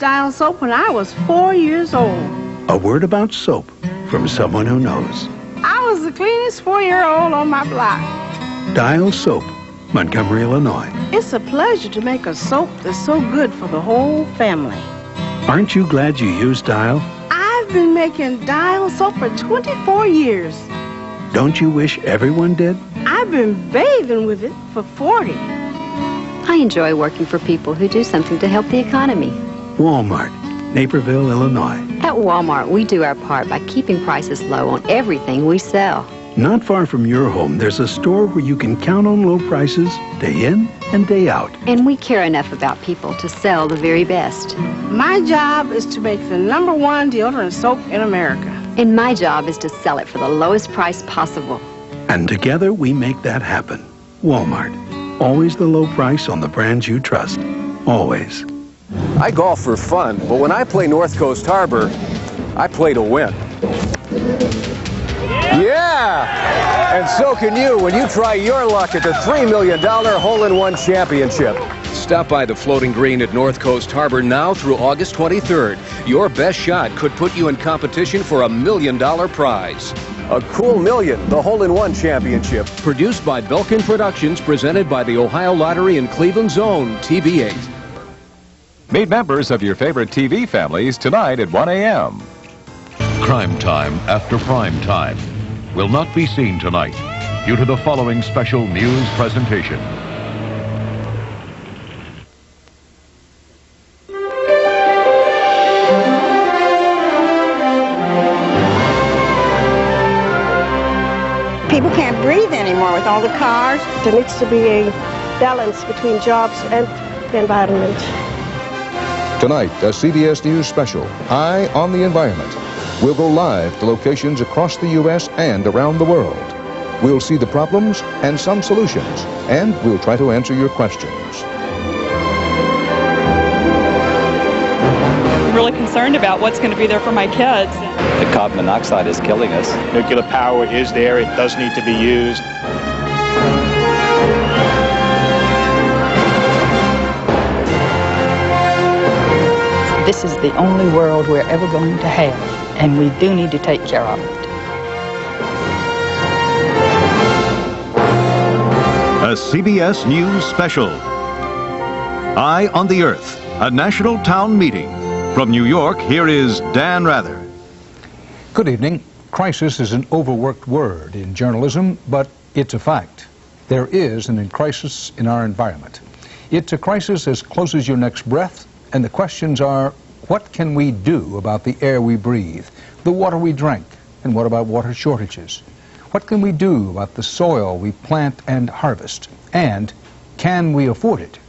Dial soap when I was 4 years old. A word about soap from someone who knows. I was the cleanest 4-year-old on my block. Dial Soap, Montgomery, Illinois. It's a pleasure to make a soap that's so good for the whole family. Aren't you glad you used Dial? I've been making Dial soap for 24 years. Don't you wish everyone did? I've been bathing with it for 40. I enjoy working for people who do something to help the economy. Walmart, Naperville, Illinois. At Walmart, we do our part by keeping prices low on everything we sell. Not far from your home, there's a store where you can count on low prices day in and day out. And we care enough about people to sell the very best. My job is to make the #1 deodorant soap in America. And my job is to sell it for the lowest price possible. And together we make that happen. Walmart. Always the low price on the brands you trust. Always. I golf for fun, but when I play North Coast Harbor, I play to win. Yeah! And so can you when you try your luck at the $3 million Hole-in-One Championship. Stop by the floating green at North Coast Harbor now through August 23rd. Your best shot could put you in competition for a $1 million prize. A cool million, the Hole-in-One Championship. Produced by Belkin Productions, presented by the Ohio Lottery and Cleveland's own TV8. Meet members of your favorite TV families tonight at 1 a.m. Crime Time after prime time will not be seen tonight due to the following special news presentation. People can't breathe anymore with all the cars. There needs to be a balance between jobs and the environment. Tonight, a CBS News special, Eye on the Environment. We'll go live to locations across the U.S. and around the world. We'll see the problems and some solutions, and we'll try to answer your questions. I'm really concerned about what's going to be there for my kids. The carbon monoxide is killing us. Nuclear power is there. It does need to be used. This is the only world we're ever going to have, and we do need to take care of it. A CBS News special. Eye on the Earth, a national town meeting. From New York, here is Dan Rather. Good evening. Crisis is an overworked word in journalism, but it's a fact. There is an crisis in our environment. It's a crisis as close as your next breath, and the questions are, what can we do about the air we breathe, the water we drink, and what about water shortages? What can we do about the soil we plant and harvest, and can we afford it?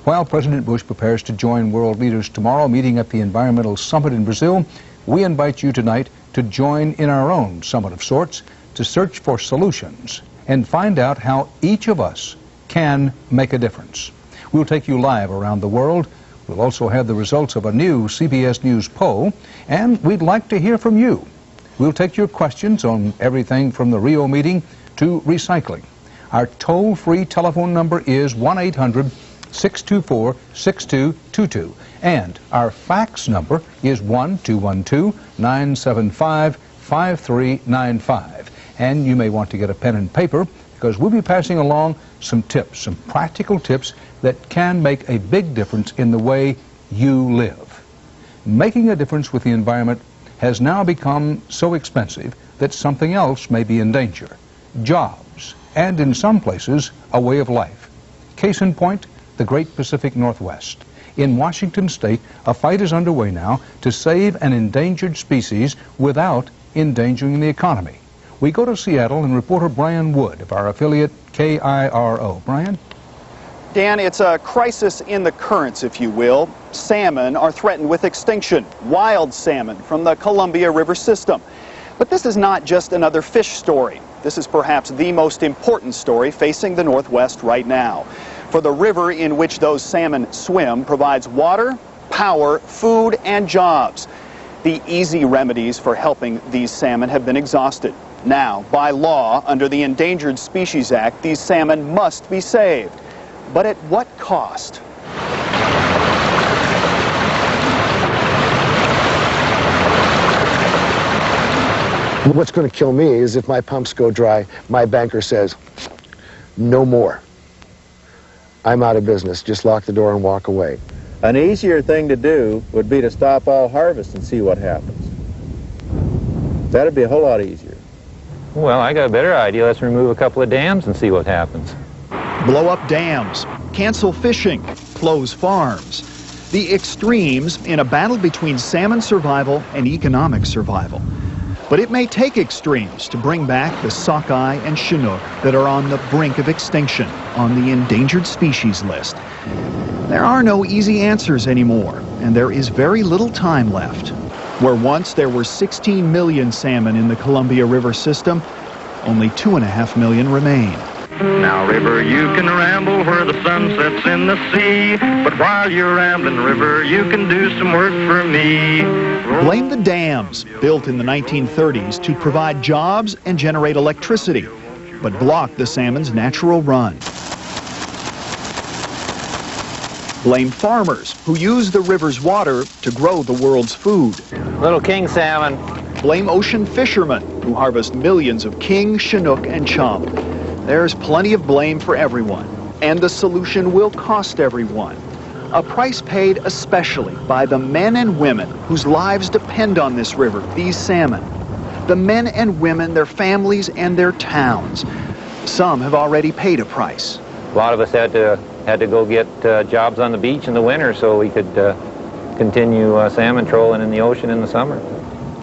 While President Bush prepares to join world leaders tomorrow meeting at the Environmental Summit in Brazil, we invite you tonight to join in our own summit of sorts to search for solutions and find out how each of us can make a difference. We'll take you live around the world. We'll also have the results of a new CBS News poll, and we'd like to hear from you. We'll take your questions on everything from the Rio meeting to recycling. Our toll-free telephone number is 1-800-624-6222, and our fax number is 1-212-975-5395. And you may want to get a pen and paper, because we'll be passing along some tips, some practical tips that can make a big difference in the way you live. Making a difference with the environment has now become so expensive that something else may be in danger. Jobs, and in some places, a way of life. Case in point, the Great Pacific Northwest. In Washington State, a fight is underway now to save an endangered species without endangering the economy. We go to Seattle and reporter Brian Wood of our affiliate KIRO. Brian? Dan, it's a crisis in the currents, if you will. Salmon are threatened with extinction, wild salmon from the Columbia River system. But this is not just another fish story. This is perhaps the most important story facing the Northwest right now. For the river in which those salmon swim provides water, power, food, and jobs. The easy remedies for helping these salmon have been exhausted. Now, by law, under the Endangered Species Act, these salmon must be saved. But at what cost? What's going to kill me is if my pumps go dry, my banker says, no more. I'm out of business. Just lock the door and walk away. An easier thing to do would be to stop all harvest and see what happens. That'd be a whole lot easier. Well, I got a better idea. Let's remove a couple of dams and see what happens. Blow up dams, cancel fishing, close farms. The extremes in a battle between salmon survival and economic survival. But it may take extremes to bring back the sockeye and chinook that are on the brink of extinction on the endangered species list. There are no easy answers anymore, and there is very little time left. Where once there were 16 million salmon in the Columbia River system, only 2.5 million remain. Now, river, you can ramble where the sun sets in the sea, but while you're rambling, river, you can do some work for me. Blame the dams, built in the 1930s to provide jobs and generate electricity, but block the salmon's natural run. Blame farmers who use the river's water to grow the world's food. Little king salmon. Blame ocean fishermen who harvest millions of king, chinook, and chum. There's plenty of blame for everyone, and the solution will cost everyone. A price paid especially by the men and women whose lives depend on this river, these salmon. The men and women, their families, and their towns. Some have already paid a price. A lot of us had to go get jobs on the beach in the winter so we could continue salmon trolling in the ocean in the summer.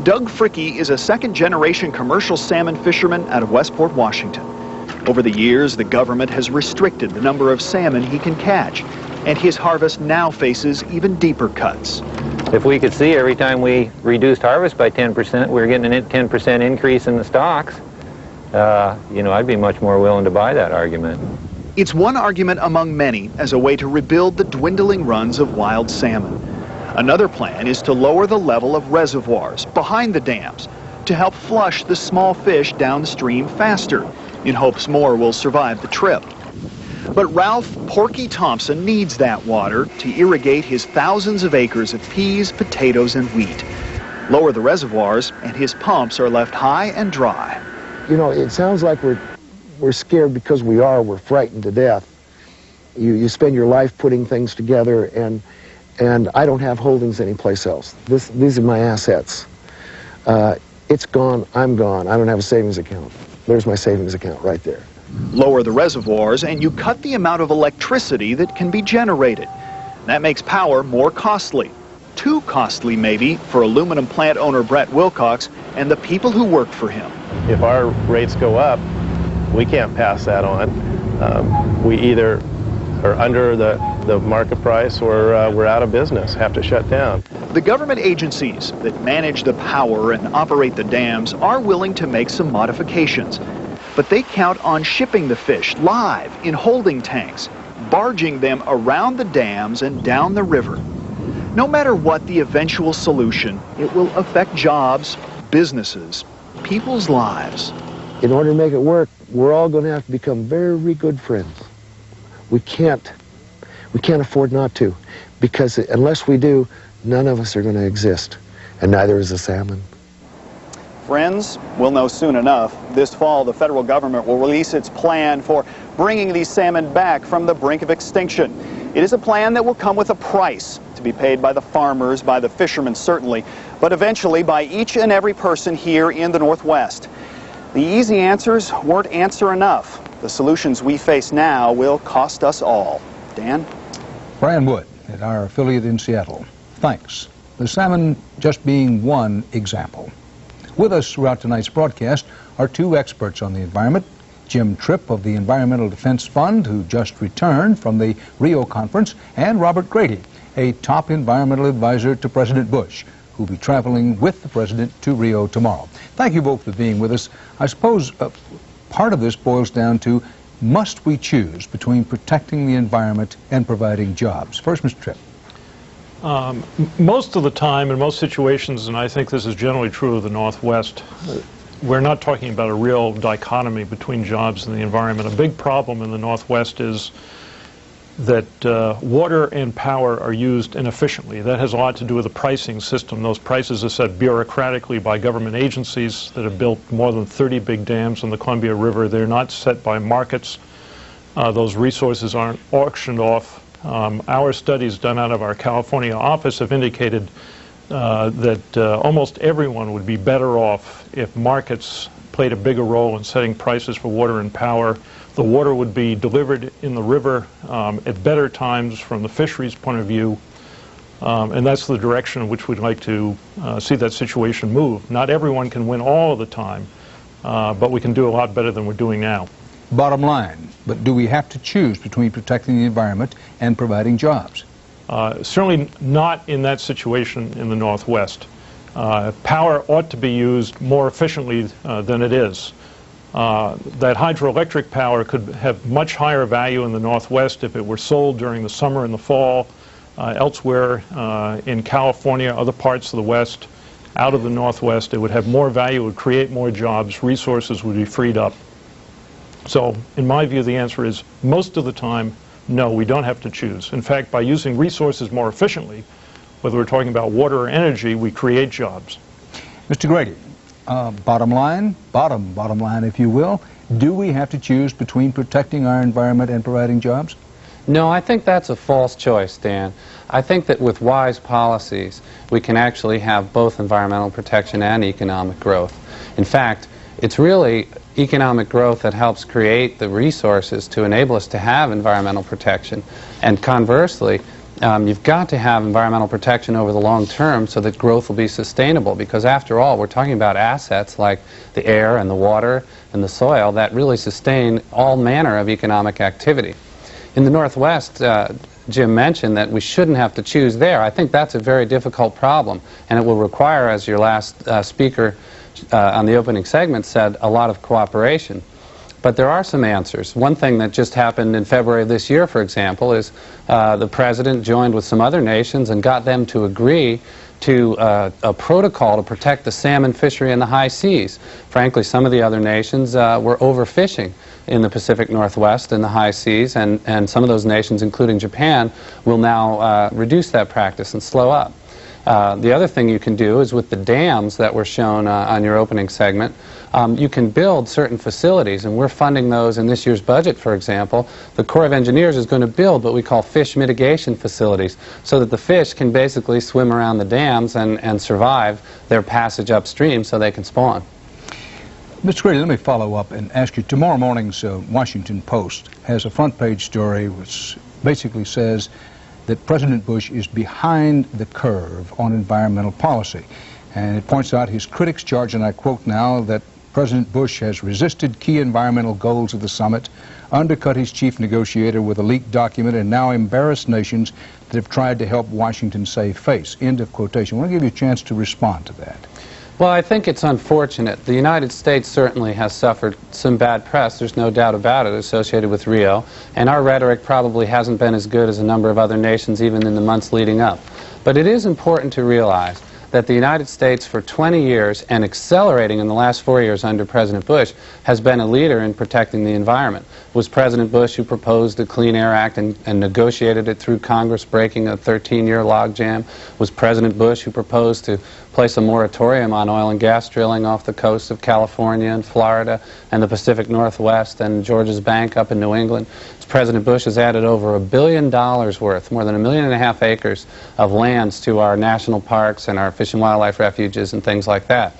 Doug Fricke is a second-generation commercial salmon fisherman out of Westport, Washington. Over the years, the government has restricted the number of salmon he can catch, and his harvest now faces even deeper cuts. If we could see every time we reduced harvest by 10%, we were getting a 10% increase in the stocks, you know, I'd be much more willing to buy that argument. It's one argument among many as a way to rebuild the dwindling runs of wild salmon. Another plan is to lower the level of reservoirs behind the dams to help flush the small fish downstream faster, in hopes more will survive the trip. But Ralph Porky Thompson needs that water to irrigate his thousands of acres of peas, potatoes, and wheat. Lower the reservoirs, and his pumps are left high and dry. You know, it sounds like we're scared because we are. We're frightened to death. You spend your life putting things together, and I don't have holdings anyplace else. These are my assets. It's gone. I'm gone. I don't have a savings account. There's my savings account right there. Lower the reservoirs, and you cut the amount of electricity that can be generated. That makes power more costly. Too costly, maybe, for aluminum plant owner Brett Wilcox and the people who work for him. If our rates go up, we can't pass that on. We either are under the market price or we're out of business, have to shut down. The government agencies that manage the power and operate the dams are willing to make some modifications, but they count on shipping the fish live in holding tanks, barging them around the dams and down the river. No matter what the eventual solution, it will affect jobs, businesses, people's lives. In order to make it work, we're all going to have to become very good friends. We can't afford not to, because unless we do, none of us are going to exist, and neither is the salmon. Friends, we'll know soon enough. This fall, the federal government will release its plan for bringing these salmon back from the brink of extinction. It is a plan that will come with a price to be paid by the farmers, by the fishermen certainly, but eventually by each and every person here in the Northwest. The easy answers weren't answer enough. The solutions we face now will cost us all. Dan? Brian Wood at our affiliate in Seattle. Thanks. The salmon just being one example. With us throughout tonight's broadcast are two experts on the environment. Jim Tripp of the Environmental Defense Fund, who just returned from the Rio conference, and Robert Grady, a top environmental advisor to President Bush, who will be traveling with the president to Rio tomorrow. Thank you both for being with us. I suppose part of this boils down to, must we choose between protecting the environment and providing jobs? First, Mr. Tripp. Most of the time, in most situations, and I think this is generally true of the Northwest, we're not talking about a real dichotomy between jobs and the environment. A big problem in the Northwest is that water and power are used inefficiently. That has a lot to do with the pricing system. Those prices are set bureaucratically by government agencies that have built more than 30 big dams on the Columbia River. They're not set by markets. Those resources aren't auctioned off. Our studies done out of our California office have indicated that almost everyone would be better off if markets played a bigger role in setting prices for water and power. The water would be delivered in the river at better times from the fisheries point of view, and that's the direction in which we'd like to see that situation move. Not everyone can win all of the time, but we can do a lot better than we're doing now. Bottom line, but do we have to choose between protecting the environment and providing jobs? Certainly not in that situation in the Northwest. Power ought to be used more efficiently than it is. That hydroelectric power could have much higher value in the Northwest if it were sold during the summer and the fall. Elsewhere in California, other parts of the West, out of the Northwest, it would have more value, it would create more jobs, resources would be freed up. So, in my view, the answer is most of the time, no, we don't have to choose. In fact, by using resources more efficiently, whether we're talking about water or energy, we create jobs. Mr. Grady, bottom line, bottom line, if you will, do we have to choose between protecting our environment and providing jobs? No, I think that's a false choice, Dan. I think that with wise policies, we can actually have both environmental protection and economic growth. In fact, it's really economic growth that helps create the resources to enable us to have environmental protection. And conversely, you've got to have environmental protection over the long term so that growth will be sustainable, because after all, we're talking about assets like the air and the water and the soil that really sustain all manner of economic activity. In the Northwest, Jim mentioned that we shouldn't have to choose there. I think that's a very difficult problem, and it will require, as your last speaker on the opening segment said, a lot of cooperation. But there are some answers. One thing that just happened in February of this year, for example, is the President joined with some other nations and got them to agree to a protocol to protect the salmon fishery in the high seas. Frankly, some of the other nations were overfishing in the Pacific Northwest in the high seas, and some of those nations, including Japan, will now reduce that practice and slow up. The other thing you can do is with the dams that were shown on your opening segment, you can build certain facilities, and we're funding those in this year's budget, for example. The Corps of Engineers is going to build what we call fish mitigation facilities so that the fish can basically swim around the dams and survive their passage upstream so they can spawn. Mr. Grady, let me follow up and ask you, tomorrow morning's Washington Post has a front page story which basically says that President Bush is behind the curve on environmental policy. And it points out his critics charge, and I quote now, that President Bush has resisted key environmental goals of the summit, undercut his chief negotiator with a leaked document, and now embarrassed nations that have tried to help Washington save face. End of quotation. I want to give you a chance to respond to that. Well, I think it's unfortunate. The United States certainly has suffered some bad press, there's no doubt about it, associated with Rio, and our rhetoric probably hasn't been as good as a number of other nations even in the months leading up. But it is important to realize that the United States for 20 years, and accelerating in the last 4 years under President Bush, has been a leader in protecting the environment. It was President Bush who proposed the Clean Air Act and negotiated it through Congress, breaking a 13-year logjam. It was President Bush who proposed to place a moratorium on oil and gas drilling off the coast of California and Florida and the Pacific Northwest and Georges Bank up in New England. President Bush has added over $1 billion worth, more than 1.5 million acres of lands to our national parks and our fish and wildlife refuges and things like that.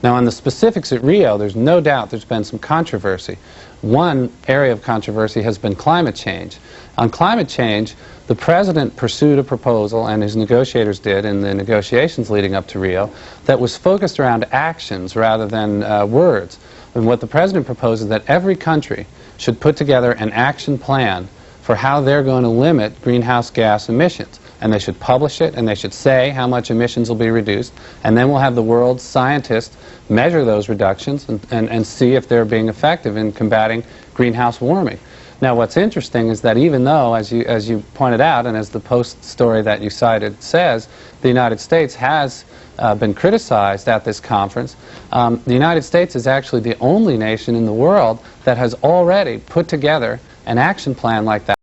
Now, on the specifics at Rio, there's no doubt there's been some controversy. One area of controversy has been climate change. On climate change, the President pursued a proposal, and his negotiators did in the negotiations leading up to Rio, that was focused around actions rather than words. And what the President proposes is that every country should put together an action plan for how they're going to limit greenhouse gas emissions. And they should publish it, and they should say how much emissions will be reduced, and then we'll have the world's scientists measure those reductions and see if they're being effective in combating greenhouse warming. Now, what's interesting is that even though, as you pointed out, and as the Post story that you cited says, the United States has been criticized at this conference, the United States is actually the only nation in the world that has already put together an action plan like that.